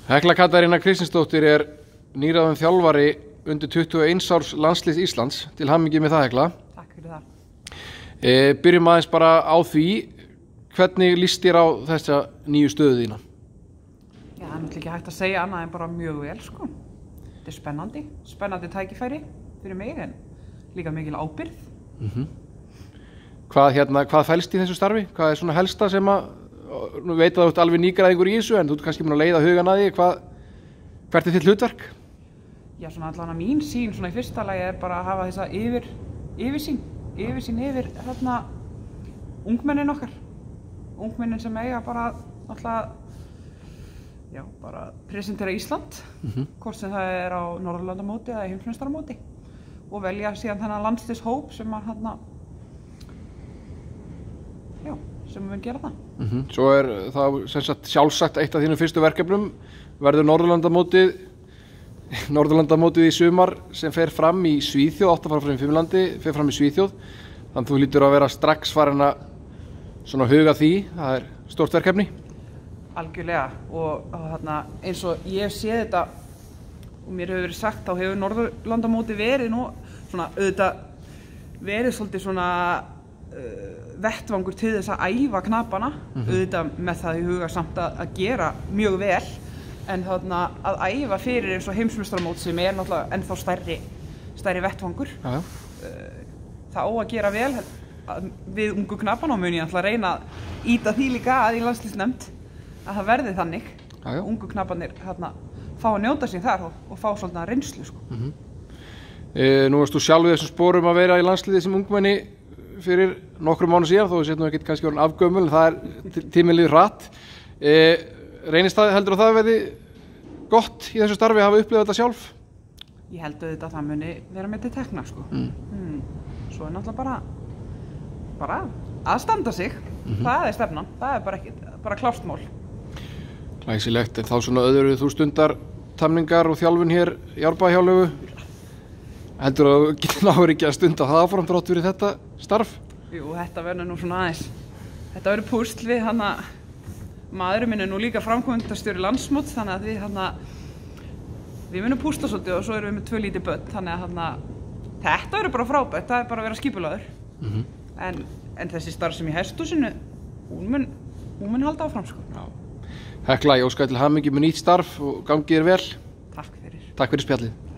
Hekla Katarína Kristinsdóttir nýráðin þjálfari undir 21 árs landsliðs Íslands. Til hamingju með það, Hekla. Takk fyrir það. Byrjum aðeins bara á því, hvernig líst þér á þessa nýju stöðu þína? Já, það er náttúrulega ekki hægt að segja annað en bara mjög vel, sko. Þetta er spennandi tækifæri fyrir mig en líka mikil ábyrgð. Hvað felst í þessu starfi? Hvað er svona helsta sem nú veit að þú ert alveg nýgræðingur í þessu, en þú ert kannski búin að leiða hugan að því, hvert er þitt hlutverk? Já, svona allan að mín sýn, svona í fyrsta lagi er bara að hafa þessa yfirsýn yfir ungmennin okkar. Ungmennin sem eiga bara alltaf, já, bara presentera Ísland, hvort sem það er á Norðurlandamóti eða heimsmeistaramóti og velja síðan þennan landsliðshóp sem að sem mun gera það. Svo er það sem sagt sjálfsagt eitt af þínum fyrstu verkefnum verður Norðurlandamótið í sumar sem fer fram í Svíþjóð, átt að fara fram í Finnlandi, fer fram í Svíþjóð. Þannig að þú hlýtur að vera strax farin að svona huga því, það er stórt verkefni. Algjörlega og eins og ég hef séð þetta og mér hefur verið sagt, þá hefur Norðurlandamótið verið nú svona auðvitað verið svolítið svona vettvangur til þess að æfa knapana, auðvitað með það í huga samt að gera mjög vel, en að æfa fyrir eins og heimsmeistaramót sem er náttúrulega ennþá stærri vettvangur. Það á að gera vel við ungu knapana og mun ég ætla að reyna að ýta því líka að í landsliðsnefnd að það verði þannig. Ungu knapanir fá að njóta sín þar og fá svolítið reynslu, sko. Nú varst þú sjálf í þessum sporum að vera í landsliði sem ungmenni fyrir nokkrum mánuðum síðan, þó þú sért nú ekkert kannski orðin afgömul, en það er tíminn líður hratt. Reynist það, heldur að það verði gott í þessu starfi að hafa upplifað þetta sjálf? Ég held auðvitað að það muni vera með til tekna, sko. Svo er náttúrulega bara að standa sig. Það er stefnan, það er bara klárt mál. Glæsilegt, en þá svona öðru þú stundar tamningar og þjálfun hér í Árbæjarhjáleigu. Heldur að þú getur náður ekki að stunda það áfram þrátt fyrir þetta starf? Jú, þetta verður nú svona aðeins. Þetta verður púsl við maðurinn minn er nú líka framkvæmdastjóri landsmót, þannig að við munum púsla svolítið og svo erum við með 2 lítið börn, þannig að þetta verður bara frábært, það er bara að vera skipulagður. En þessi starf sem í hesthúsinu, hún mun halda áfram, sko. Já. Hekla, ég óska til hamingju með nýtt starf og gangi þér vel. Takk fyrir. Takk fyrir spjallið.